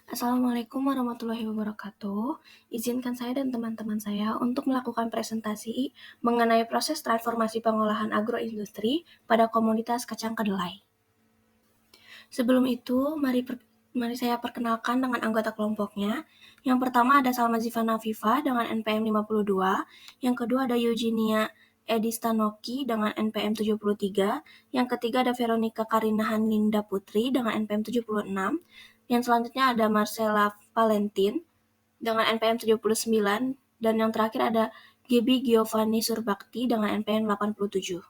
Assalamualaikum warahmatullahi wabarakatuh. Izinkan saya dan teman-teman saya untuk melakukan presentasi mengenai proses transformasi pengolahan agroindustri pada komoditas kacang kedelai. Sebelum itu, mari saya perkenalkan dengan anggota kelompoknya. Yang pertama ada Salma Zivana Viva dengan NPM 52, yang kedua ada Eugenia Edistanoki dengan NPM 73, yang ketiga ada Veronica Karinahan Ninda Putri dengan NPM 76, yang selanjutnya ada Marcella Valentin dengan NPM 79, dan yang terakhir ada Gibi Giovanni Surbakti dengan NPM 87.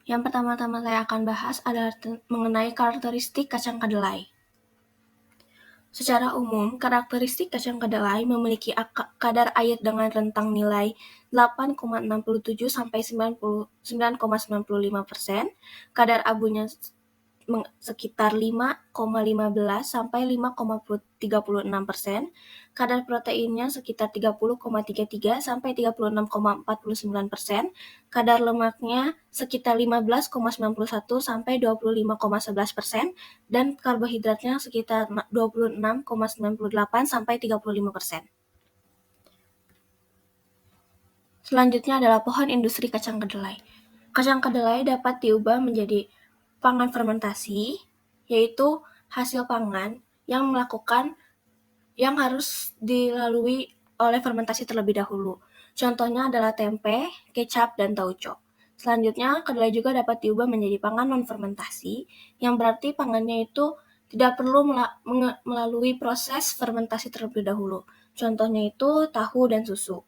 Yang pertama-tama saya akan bahas adalah mengenai karakteristik kacang kedelai. Secara umum, karakteristik kacang kedelai memiliki kadar air dengan rentang nilai 8,67 sampai 9,95%, kadar abunya sekitar 5,15 sampai 5,36%, kadar proteinnya sekitar 30,33 sampai 36,49%, kadar lemaknya sekitar 15,91 sampai 25,11%, dan karbohidratnya sekitar 26,98 sampai 35%. Selanjutnya adalah pohon industri kacang kedelai. Kacang kedelai dapat diubah menjadi pangan fermentasi, yaitu hasil pangan yang harus dilalui oleh fermentasi terlebih dahulu. Contohnya adalah tempe, kecap, dan tauco. Selanjutnya, kedelai juga dapat diubah menjadi pangan non-fermentasi, yang berarti pangannya itu tidak perlu melalui proses fermentasi terlebih dahulu. Contohnya itu tahu dan susu.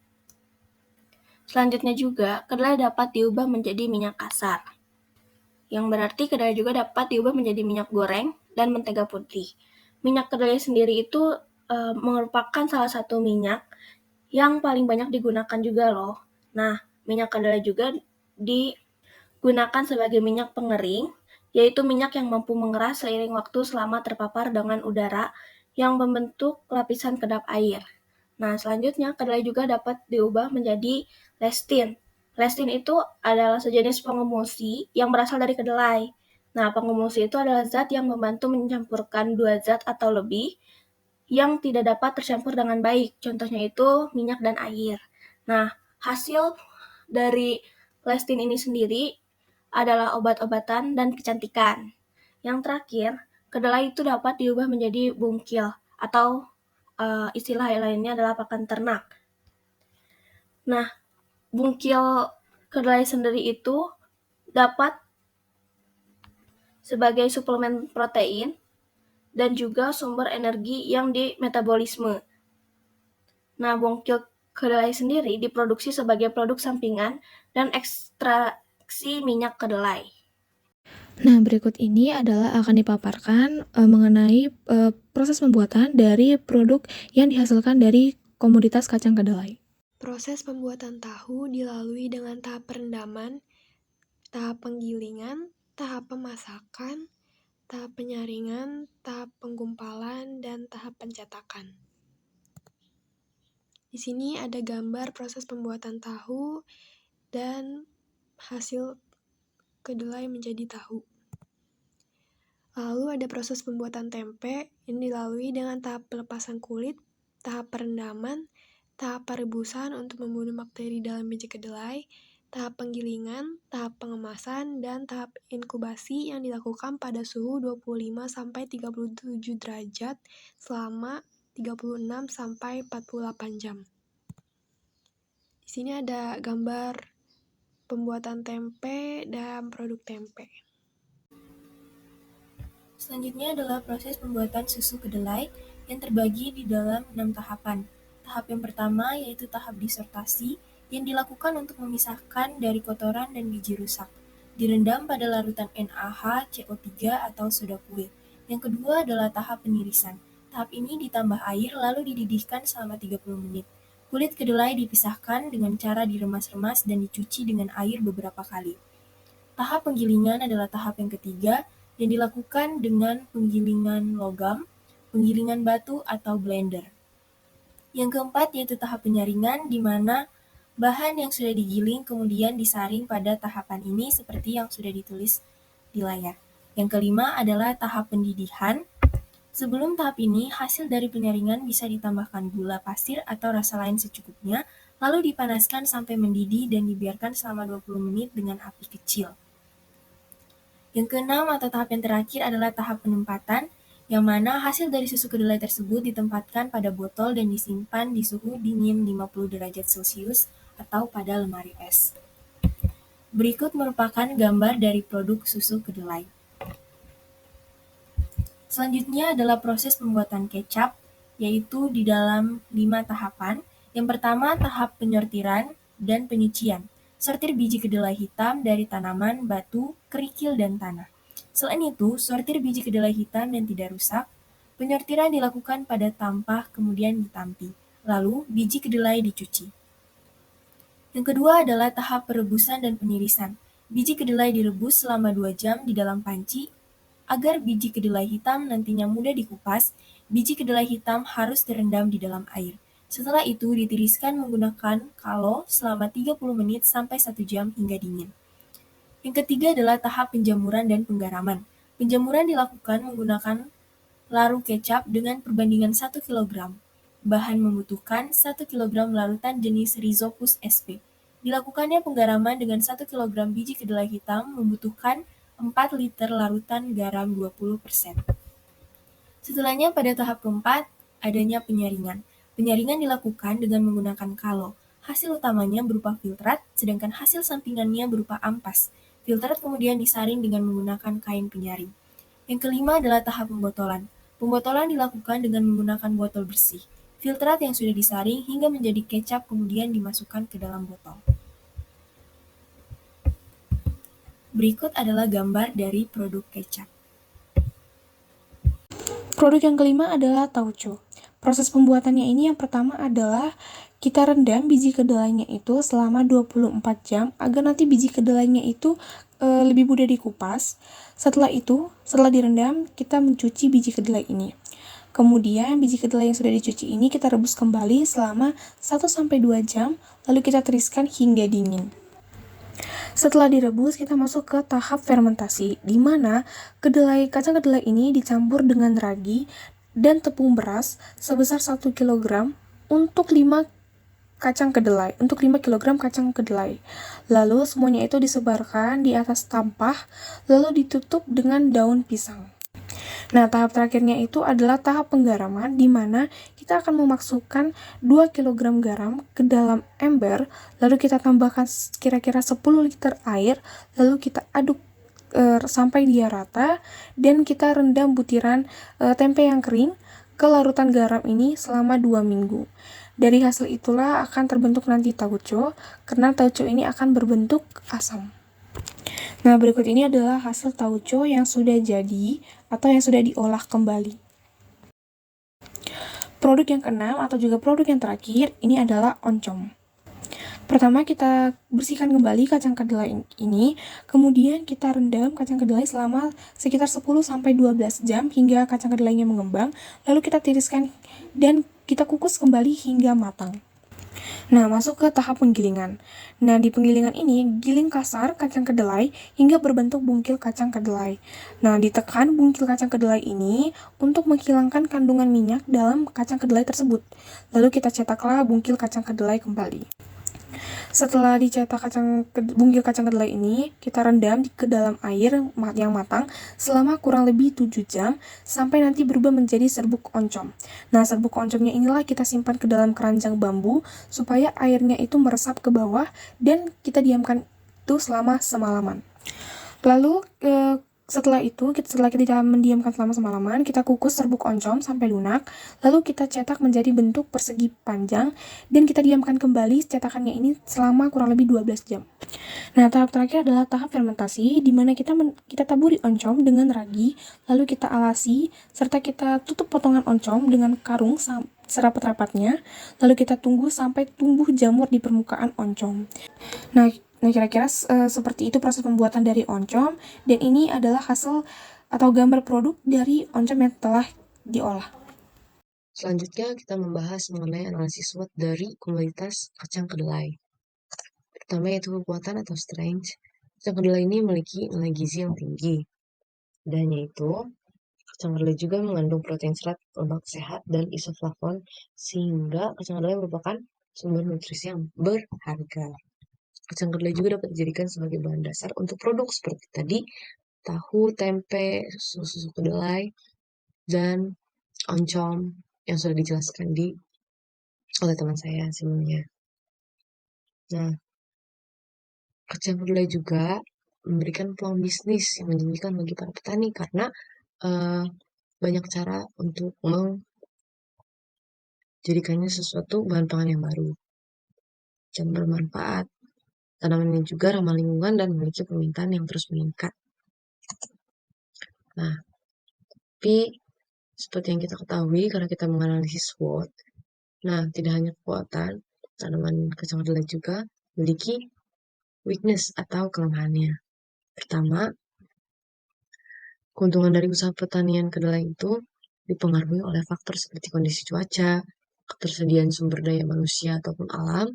Selanjutnya juga, kedelai dapat diubah menjadi minyak kasar, yang berarti kedelai juga dapat diubah menjadi minyak goreng dan mentega putih. Minyak kedelai sendiri itu merupakan salah satu minyak yang paling banyak digunakan juga loh. Nah, minyak kedelai juga digunakan sebagai minyak pengering, yaitu minyak yang mampu mengeras seiring waktu selama terpapar dengan udara yang membentuk lapisan kedap air. Nah, selanjutnya kedelai juga dapat diubah menjadi lestin. Lestin itu adalah sejenis pengemulsi yang berasal dari kedelai. Nah, pengemulsi itu adalah zat yang membantu mencampurkan dua zat atau lebih yang tidak dapat tercampur dengan baik. Contohnya itu minyak dan air. Nah, hasil dari lestin ini sendiri adalah obat-obatan dan kecantikan. Yang terakhir, kedelai itu dapat diubah menjadi bungkil atau istilah lainnya adalah pakan ternak. Nah, bungkil kedelai sendiri itu dapat sebagai suplemen protein dan juga sumber energi yang di metabolisme. Nah, bungkil kedelai sendiri diproduksi sebagai produk sampingan dan ekstraksi minyak kedelai. Nah, berikut ini adalah akan dipaparkan mengenai proses pembuatan dari produk yang dihasilkan dari komoditas kacang kedelai. Proses pembuatan tahu dilalui dengan tahap perendaman, tahap penggilingan, tahap pemasakan, tahap penyaringan, tahap penggumpalan, dan tahap pencetakan. Di sini ada gambar proses pembuatan tahu dan hasil kedelai menjadi tahu. Lalu ada proses pembuatan tempe yang dilalui dengan tahap pelepasan kulit, tahap perendaman, tahap perebusan untuk membunuh bakteri dalam biji kedelai, tahap penggilingan, tahap pengemasan, dan tahap inkubasi yang dilakukan pada suhu 25-37 derajat selama 36-48 jam. Di sini ada gambar pembuatan tempe dan produk tempe. Selanjutnya adalah proses pembuatan susu kedelai yang terbagi di dalam 6 tahapan. Tahap yang pertama yaitu tahap disortasi yang dilakukan untuk memisahkan dari kotoran dan biji rusak. Direndam pada larutan NaHCO3 atau soda kuil. Yang kedua adalah tahap penirisan. Tahap ini ditambah air lalu dididihkan selama 30 menit. Kulit kedelai dipisahkan dengan cara diremas-remas dan dicuci dengan air beberapa kali. Tahap penggilingan adalah tahap yang ketiga yang dilakukan dengan penggilingan logam, penggilingan batu, atau blender. Yang keempat yaitu tahap penyaringan, di mana bahan yang sudah digiling kemudian disaring pada tahapan ini seperti yang sudah ditulis di layar. Yang kelima adalah tahap pendidihan. Sebelum tahap ini, hasil dari penyaringan bisa ditambahkan gula pasir atau rasa lain secukupnya, lalu dipanaskan sampai mendidih dan dibiarkan selama 20 menit dengan api kecil. Yang keenam atau tahap yang terakhir adalah tahap penempatan, yang mana hasil dari susu kedelai tersebut ditempatkan pada botol dan disimpan di suhu dingin 50 derajat Celcius atau pada lemari es. Berikut merupakan gambar dari produk susu kedelai. Selanjutnya adalah proses pembuatan kecap, yaitu di dalam 5 tahapan. Yang pertama, tahap penyortiran dan penyucian. Sortir biji kedelai hitam dari tanaman, batu, kerikil, dan tanah. Selain itu, sortir biji kedelai hitam yang tidak rusak. Penyortiran dilakukan pada tampah, kemudian ditampi. Lalu, biji kedelai dicuci. Yang kedua adalah tahap perebusan dan penirisan. Biji kedelai direbus selama 2 jam di dalam panci. Agar biji kedelai hitam nantinya mudah dikupas, biji kedelai hitam harus direndam di dalam air. Setelah itu ditiriskan menggunakan kalo selama 30 menit sampai 1 jam hingga dingin. Yang ketiga adalah tahap penjamuran dan penggaraman. Penjamuran dilakukan menggunakan laru kecap dengan perbandingan 1 kg. Bahan membutuhkan 1 kg larutan jenis Rhizopus sp. Dilakukannya penggaraman dengan 1 kg biji kedelai hitam membutuhkan 4 liter larutan garam 20%. Setelahnya pada tahap keempat, adanya penyaringan. Penyaringan dilakukan dengan menggunakan kalo. Hasil utamanya berupa filtrat, sedangkan hasil sampingannya berupa ampas. Filtrat kemudian disaring dengan menggunakan kain penyaring. Yang kelima adalah tahap pembotolan. Pembotolan dilakukan dengan menggunakan botol bersih. Filtrat yang sudah disaring hingga menjadi kecap kemudian dimasukkan ke dalam botol. Berikut adalah gambar dari produk kecap. Produk yang kelima adalah tauco. Proses pembuatannya ini yang pertama adalah kita rendam biji kedelainya itu selama 24 jam agar nanti biji kedelainya itu lebih mudah dikupas. Setelah itu, setelah direndam, kita mencuci biji kedelai ini. Kemudian biji kedelai yang sudah dicuci ini kita rebus kembali selama 1-2 jam, lalu kita tiriskan hingga dingin. Setelah direbus, kita masuk ke tahap fermentasi, di mana kacang kedelai ini dicampur dengan ragi dan tepung beras sebesar 1 kg untuk 5 kg kacang kedelai. Lalu semuanya itu disebarkan di atas tampah, lalu ditutup dengan daun pisang. Nah, tahap terakhirnya itu adalah tahap penggaraman, di mana kita akan memasukkan 2 kg garam ke dalam ember, lalu kita tambahkan kira-kira 10 liter air, lalu kita aduk sampai dia rata, dan kita rendam butiran tempe yang kering ke larutan garam ini selama 2 minggu. Dari hasil itulah akan terbentuk nanti tauco, karena tauco ini akan berbentuk asam. Nah, berikut ini adalah hasil tauco yang sudah jadi atau yang sudah diolah kembali. Produk yang keenam atau juga produk yang terakhir ini adalah oncom. Pertama kita bersihkan kembali kacang kedelai ini, kemudian kita rendam kacang kedelai selama sekitar 10-12 jam hingga kacang kedelainya mengembang, lalu kita tiriskan dan kita kukus kembali hingga matang. Nah, masuk ke tahap penggilingan. Nah, di penggilingan ini, giling kasar kacang kedelai hingga berbentuk bungkil kacang kedelai. Nah, ditekan bungkil kacang kedelai ini untuk menghilangkan kandungan minyak dalam kacang kedelai tersebut. Lalu kita cetaklah bungkil kacang kedelai kembali. Setelah dicetak bungkil kacang kedelai ini, kita rendam ke dalam air yang matang selama kurang lebih 7 jam sampai nanti berubah menjadi serbuk oncom. Nah, serbuk oncomnya inilah kita simpan ke dalam keranjang bambu supaya airnya itu meresap ke bawah dan kita diamkan itu selama semalaman. Lalu setelah kita mendiamkan selama semalaman, kita kukus serbuk oncom sampai lunak, lalu kita cetak menjadi bentuk persegi panjang, dan kita diamkan kembali cetakannya ini selama kurang lebih 12 jam. Nah, tahap terakhir adalah tahap fermentasi, di mana kita taburi oncom dengan ragi, lalu kita alasi, serta kita tutup potongan oncom dengan karung serapat-rapatnya, lalu kita tunggu sampai tumbuh jamur di permukaan oncom. Nah, kira-kira seperti itu proses pembuatan dari oncom, dan ini adalah hasil atau gambar produk dari oncom yang telah diolah. Selanjutnya kita membahas mengenai analisis SWOT dari komoditas kacang kedelai. Pertama yaitu kekuatan atau strength. Kacang kedelai ini memiliki nilai gizi yang tinggi. Dan yaitu kacang kedelai juga mengandung protein serat, lemak sehat, dan isoflavon, sehingga kacang kedelai merupakan sumber nutrisi yang berharga. Kacang kedelai juga dapat dijadikan sebagai bahan dasar untuk produk seperti tadi, tahu, tempe, susu kedelai, dan oncom yang sudah dijelaskan oleh teman saya sebelumnya. Nah, kacang kedelai juga memberikan peluang bisnis yang menjanjikan bagi para petani karena banyak cara untuk menjadikannya sesuatu bahan pangan yang baru dan bermanfaat. Tanaman ini juga ramah lingkungan dan memiliki permintaan yang terus meningkat. Nah, tapi seperti yang kita ketahui karena kita menganalisis SWOT, nah tidak hanya kekuatan, tanaman kacang kedelai juga memiliki weakness atau kelemahannya. Pertama, keuntungan dari usaha pertanian kedelai itu dipengaruhi oleh faktor seperti kondisi cuaca, ketersediaan sumber daya manusia ataupun alam,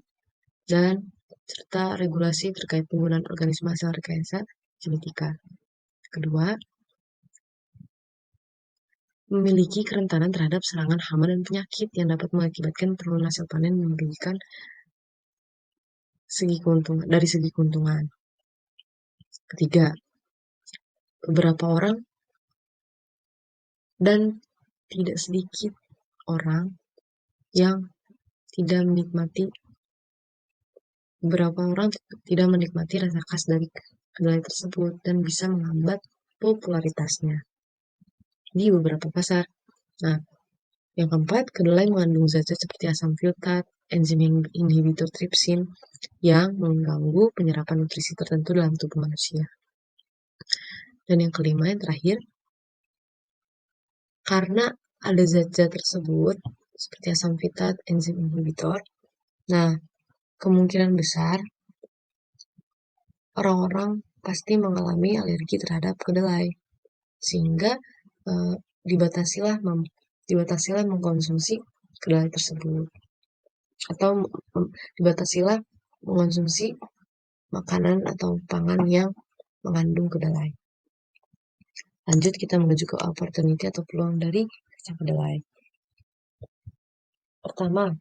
dan serta regulasi terkait penggunaan organisme hasil rekayasa genetika. Kedua, memiliki kerentanan terhadap serangan hama dan penyakit yang dapat mengakibatkan penurunan hasil panen merugikan dari segi keuntungan. Ketiga, beberapa orang dan tidak sedikit orang yang beberapa orang tidak menikmati rasa khas dari kedelai tersebut dan bisa menghambat popularitasnya di beberapa pasar. Nah, yang keempat, kedelai mengandung zat-zat seperti asam filtrat, enzim inhibitor tripsin yang mengganggu penyerapan nutrisi tertentu dalam tubuh manusia. Dan yang kelima, yang terakhir, karena ada zat-zat tersebut seperti asam filtrat, enzim inhibitor, nah kemungkinan besar orang-orang pasti mengalami alergi terhadap kedelai, sehingga dibatasilah mengkonsumsi kedelai tersebut, atau dibatasilah mengkonsumsi makanan atau pangan yang mengandung kedelai. Lanjut kita menuju ke opportunity atau peluang dari kacang kedelai. Pertama,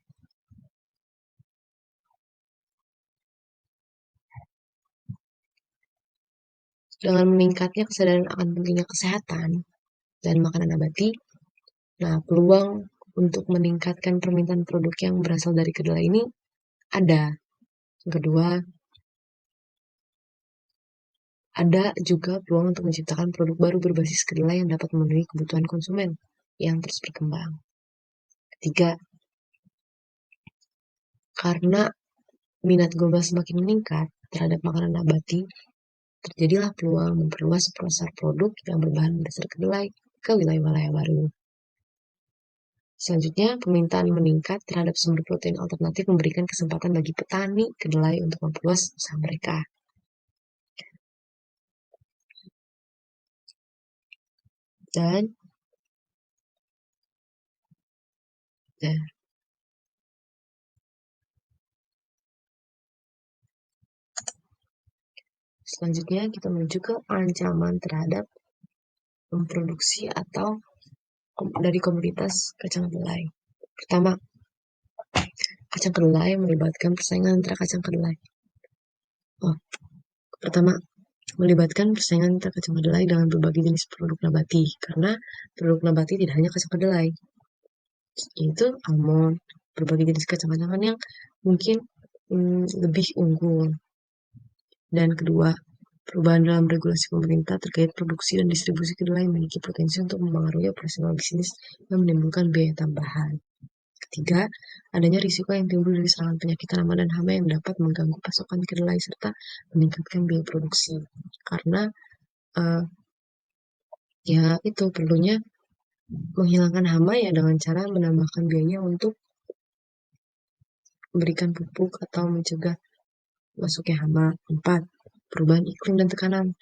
dengan meningkatnya kesadaran akan pentingnya kesehatan dan makanan nabati, nah peluang untuk meningkatkan permintaan produk yang berasal dari kedelai ini ada. Yang kedua, ada juga peluang untuk menciptakan produk baru berbasis kedelai yang dapat memenuhi kebutuhan konsumen yang terus berkembang. Ketiga, karena minat global semakin meningkat terhadap makanan nabati, terjadilah peluang memperluas pasar produk yang berbahan dasar kedelai ke wilayah-wilayah baru. Selanjutnya, permintaan meningkat terhadap sumber protein alternatif memberikan kesempatan bagi petani kedelai untuk memperluas usaha mereka. Dan selanjutnya kita menuju ke ancaman terhadap memproduksi atau dari komoditas kacang kedelai. Pertama, kacang kedelai melibatkan persaingan antara kacang kedelai. Melibatkan persaingan antara kacang kedelai dengan berbagai jenis produk nabati, karena produk nabati tidak hanya kacang kedelai, yaitu almond, berbagai jenis kacang-kacangan yang mungkin lebih unggul. Dan kedua, perubahan dalam regulasi pemerintah terkait produksi dan distribusi kedelai memiliki potensi untuk mempengaruhi operasional bisnis dan menimbulkan biaya tambahan. Ketiga, adanya risiko yang timbul dari serangan penyakit tanaman dan hama yang dapat mengganggu pasokan kedelai serta meningkatkan biaya produksi. Karena ya itu perlunya menghilangkan hama ya dengan cara menambahkan biaya untuk memberikan pupuk atau mencegah masuknya hama. 4. Perubahan iklim dan tekanan.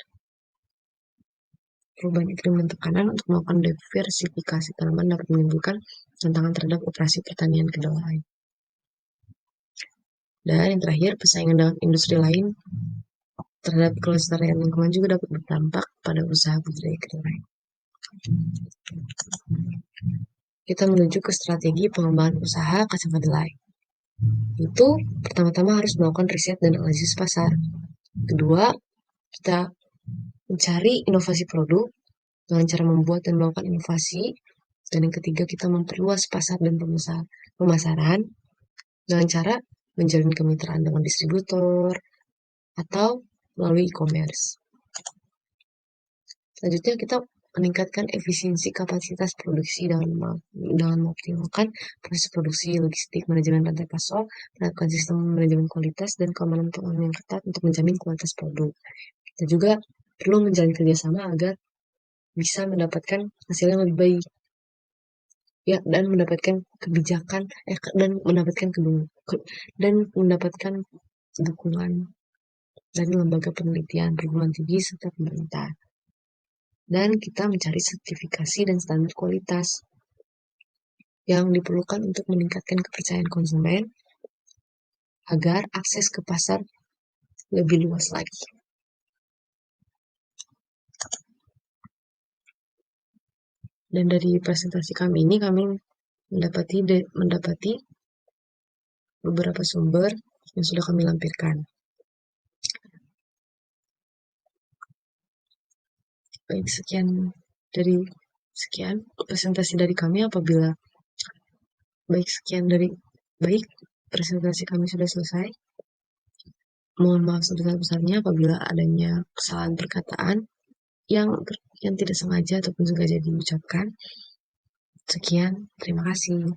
Perubahan iklim dan tekanan untuk melakukan diversifikasi tanaman dapat menimbulkan tantangan terhadap operasi pertanian kedelai. Dan yang terakhir, persaingan dengan industri lain terhadap kelestarian lingkungan juga dapat berdampak pada usaha budidaya kedelai. Kita menuju ke strategi pengembangan usaha kacang kedelai. Itu pertama-tama harus melakukan riset dan analisis pasar. Kedua, kita mencari inovasi produk dengan cara membuat dan melakukan inovasi. Dan yang ketiga, kita memperluas pasar dan pemasaran dengan cara menjalin kemitraan dengan distributor atau melalui e-commerce. Selanjutnya, kita meningkatkan efisiensi kapasitas produksi dengan mengoptimalkan proses produksi, logistik, manajemen rantai pasok, melakukan sistem manajemen kualitas dan keamanan pangan yang ketat untuk menjamin kualitas produk. Kita juga perlu menjalin kerjasama agar bisa mendapatkan hasil yang lebih baik, ya, dan mendapatkan kebijakan dan mendapatkan dukungan dari lembaga penelitian, perguruan tinggi serta pemerintah. Dan kita mencari sertifikasi dan standar kualitas yang diperlukan untuk meningkatkan kepercayaan konsumen agar akses ke pasar lebih luas lagi. Dan dari presentasi kami ini, kami mendapati beberapa sumber yang sudah kami lampirkan. Baik, sekian presentasi dari kami. Baik, presentasi kami sudah selesai. Mohon maaf sebesar-besarnya apabila adanya kesalahan perkataan yang tidak sengaja ataupun sengaja diucapkan. Sekian, terima kasih.